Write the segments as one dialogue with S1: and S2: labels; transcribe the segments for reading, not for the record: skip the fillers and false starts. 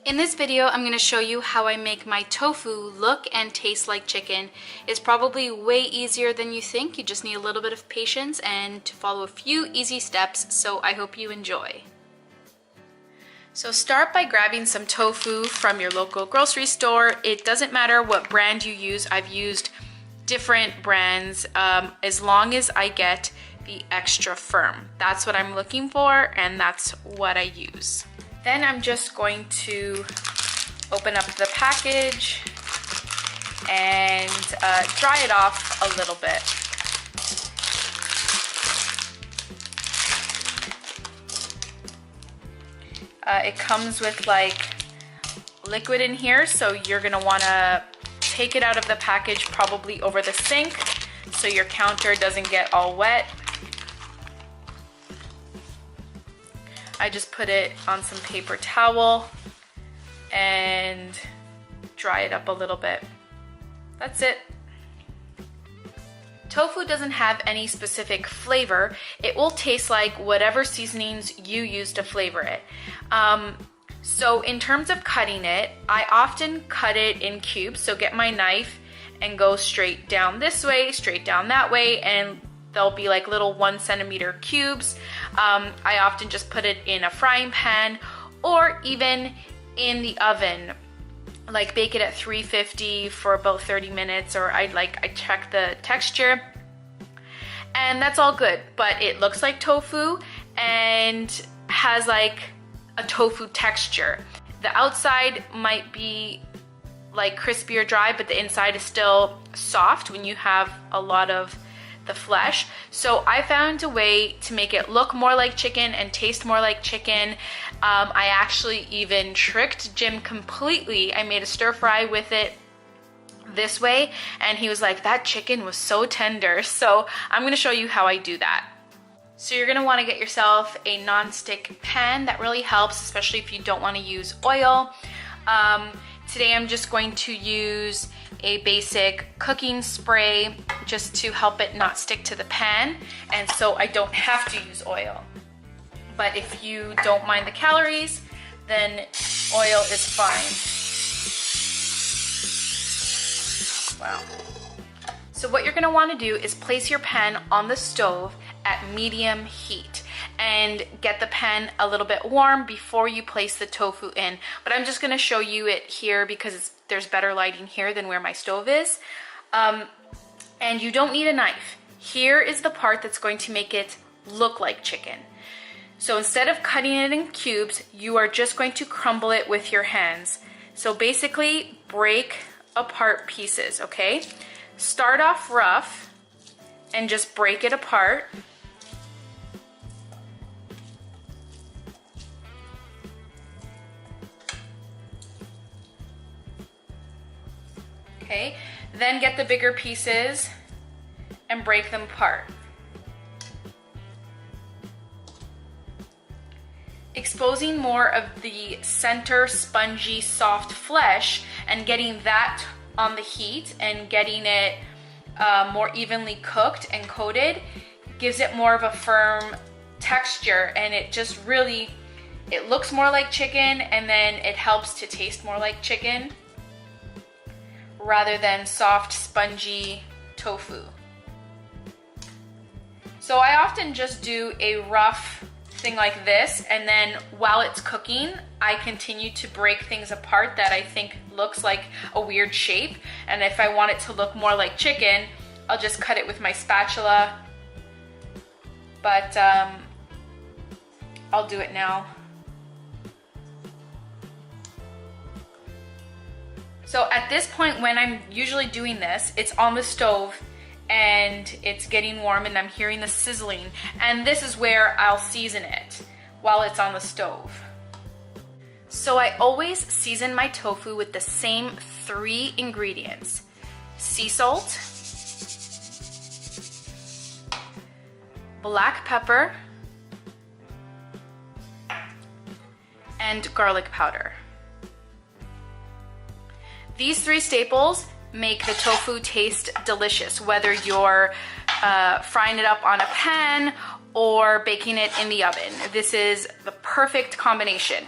S1: In this video, I'm going to show you how I make my tofu look and taste like chicken. It's probably way easier than you think. You just need a little bit of patience and to follow a few easy steps, so I hope you enjoy. So start by grabbing some tofu from your local grocery store. It doesn't matter what brand you use. I've used different brands as long as I get the extra firm. That's what I'm looking for, and that's what I use. Then I'm just going to open up the package and dry it off a little bit. It comes with like liquid in here, so you're gonna wanna take it out of the package probably over the sink so your counter doesn't get all wet. I just put it on some paper towel and dry it up a little bit. That's it. Tofu doesn't have any specific flavor. It will taste like whatever seasonings you use to flavor it. So in terms of cutting it, I often cut it in cubes. So get my knife and go straight down this way, straight down that way, and they'll be like little 1 centimeter cubes. I often just put it in a frying pan or even in the oven, like bake it at 350 for about 30 minutes, or I check the texture, and that's all good. But it looks like tofu and has like a tofu texture. The outside might be like crispy or dry, but the inside is still soft when you have a lot of the flesh. So I found a way to make it look more like chicken and taste more like chicken. I actually even tricked Jim completely. I made a stir fry with it this way, and he was like, that chicken was so tender. So I'm gonna show you how I do that. So you're gonna wanna get yourself a non-stick pan. That really helps, especially if you don't wanna use oil. Today I'm just going to use a basic cooking spray just to help it not stick to the pan, and so I don't have to use oil. But if you don't mind the calories, then oil is fine. Wow. So what you're gonna wanna do is place your pan on the stove at medium heat and get the pan a little bit warm before you place the tofu in. But I'm just gonna show you it here because there's better lighting here than where my stove is. And you don't need a knife. Here is the part that's going to make it look like chicken. So instead of cutting it in cubes, you are just going to crumble it with your hands. So basically break apart pieces, okay? Start off rough and just break it apart. Okay, then get the bigger pieces and break them apart. Exposing more of the center spongy soft flesh and getting that on the heat and getting it more evenly cooked and coated gives it more of a firm texture, and it just really, it looks more like chicken, and then it helps to taste more like chicken rather than soft, spongy tofu. So I often just do a rough thing like this, and then while it's cooking, I continue to break things apart that I think looks like a weird shape. And if I want it to look more like chicken, I'll just cut it with my spatula. But I'll do it now. So at this point, when I'm usually doing this, it's on the stove and it's getting warm and I'm hearing the sizzling. And this is where I'll season it while it's on the stove. So I always season my tofu with the same 3 ingredients: sea salt, black pepper, and garlic powder. These 3 staples make the tofu taste delicious, whether you're frying it up on a pan or baking it in the oven. This is the perfect combination.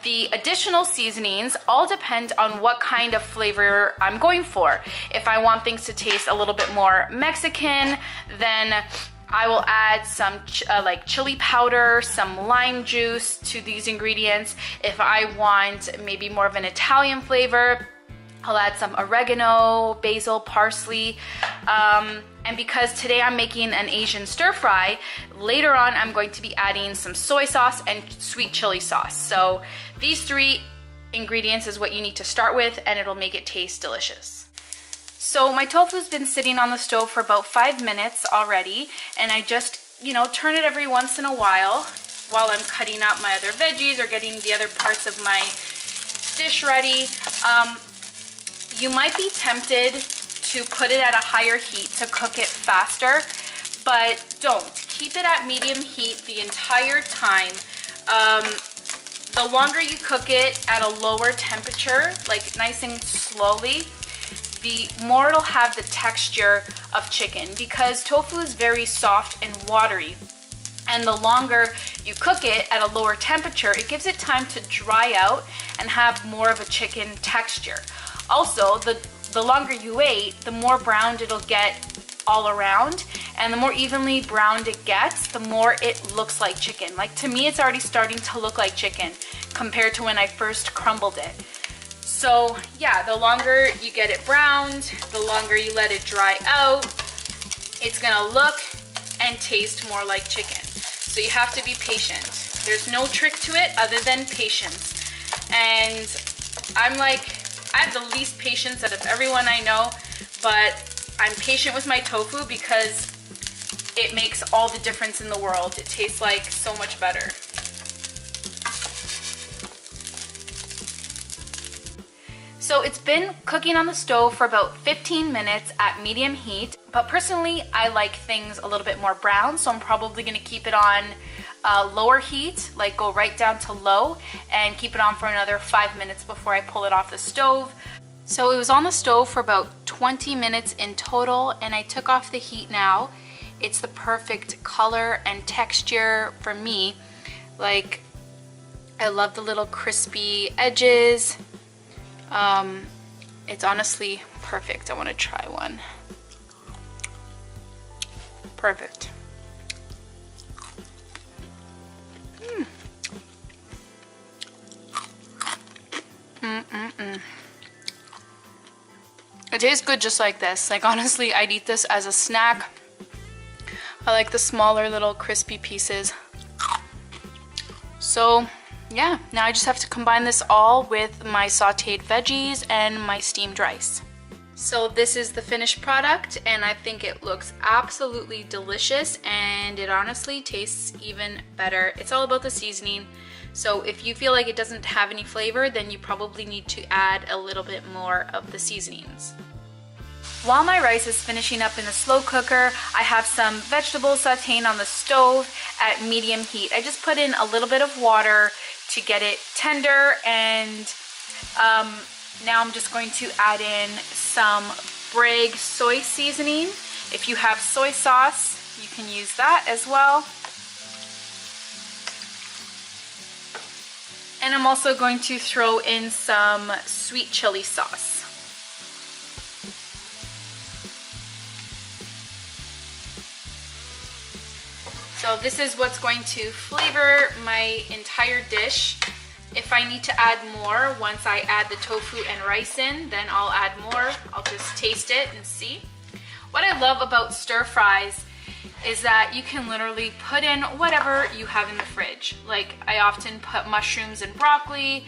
S1: The additional seasonings all depend on what kind of flavor I'm going for. If I want things to taste a little bit more Mexican, then I will add some like chili powder, some lime juice to these ingredients. If I want maybe more of an Italian flavor, I'll add some oregano, basil, parsley. And because today I'm making an Asian stir fry, later on I'm going to be adding some soy sauce and sweet chili sauce. So these 3 ingredients is what you need to start with, and it'll make it taste delicious. So my tofu's been sitting on the stove for about 5 minutes already, and I just, turn it every once in a while I'm cutting up my other veggies or getting the other parts of my dish ready. You might be tempted to put it at a higher heat to cook it faster, but don't. Keep it at medium heat the entire time. The longer you cook it at a lower temperature, like nice and slowly, the more it'll have the texture of chicken, because tofu is very soft and watery. And the longer you cook it at a lower temperature, it gives it time to dry out and have more of a chicken texture. Also, the longer you wait, the more browned it'll get all around, and the more evenly browned it gets, the more it looks like chicken. Like, to me, it's already starting to look like chicken compared to when I first crumbled it. So yeah, the longer you get it browned, the longer you let it dry out, it's gonna look and taste more like chicken. So you have to be patient. There's no trick to it other than patience. And I have the least patience out of everyone I know, but I'm patient with my tofu because it makes all the difference in the world. It tastes like so much better. So it's been cooking on the stove for about 15 minutes at medium heat, but personally I like things a little bit more brown, so I'm probably gonna keep it on lower heat, like go right down to low, and keep it on for another 5 minutes before I pull it off the stove. So it was on the stove for about 20 minutes in total, and I took off the heat now. It's the perfect color and texture for me. Like, I love the little crispy edges. It's honestly perfect. I want to try one. Perfect. It tastes good just like this. Like, honestly, I'd eat this as a snack. I like the smaller little crispy pieces. So yeah, now I just have to combine this all with my sauteed veggies and my steamed rice. So this is the finished product, and I think it looks absolutely delicious, and it honestly tastes even better. It's all about the seasoning. So if you feel like it doesn't have any flavor, then you probably need to add a little bit more of the seasonings. While my rice is finishing up in the slow cooker, I have some vegetables sauteing on the stove at medium heat. I just put in a little bit of water to get it tender, and now I'm just going to add in some Bragg soy seasoning. If you have soy sauce, you can use that as well. And I'm also going to throw in some sweet chili sauce. So this is what's going to flavor my entire dish. If I need to add more, once I add the tofu and rice in, then I'll add more. I'll just taste it and see. What I love about stir fries is that you can literally put in whatever you have in the fridge. Like, I often put mushrooms and broccoli,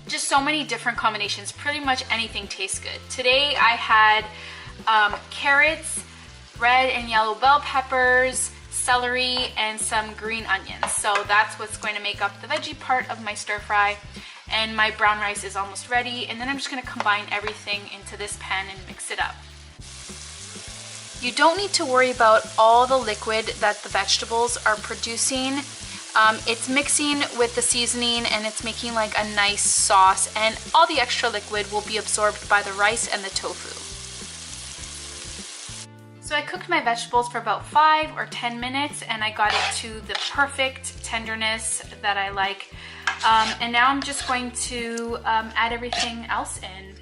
S1: just so many different combinations. Pretty much anything tastes good. Today I had carrots, red and yellow bell peppers, celery, and some green onions. So that's what's going to make up the veggie part of my stir fry. And my brown rice is almost ready, and then I'm just going to combine everything into this pan and mix it up. You don't need to worry about all the liquid that the vegetables are producing. It's mixing with the seasoning, and it's making like a nice sauce, and all the extra liquid will be absorbed by the rice and the tofu. So I cooked my vegetables for about 5 or 10 minutes, and I got it to the perfect tenderness that I like. And now I'm just going to add everything else in.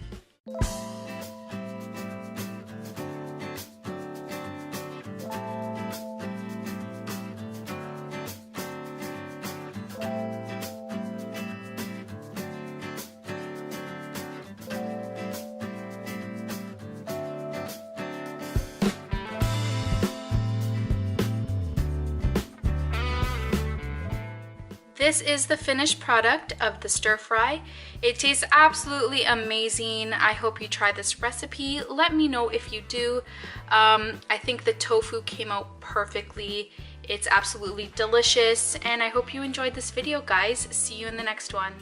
S1: This is the finished product of the stir fry. It tastes absolutely amazing. I hope you try this recipe. Let me know if you do. I think the tofu came out perfectly. It's absolutely delicious, and I hope you enjoyed this video, guys. See you in the next one.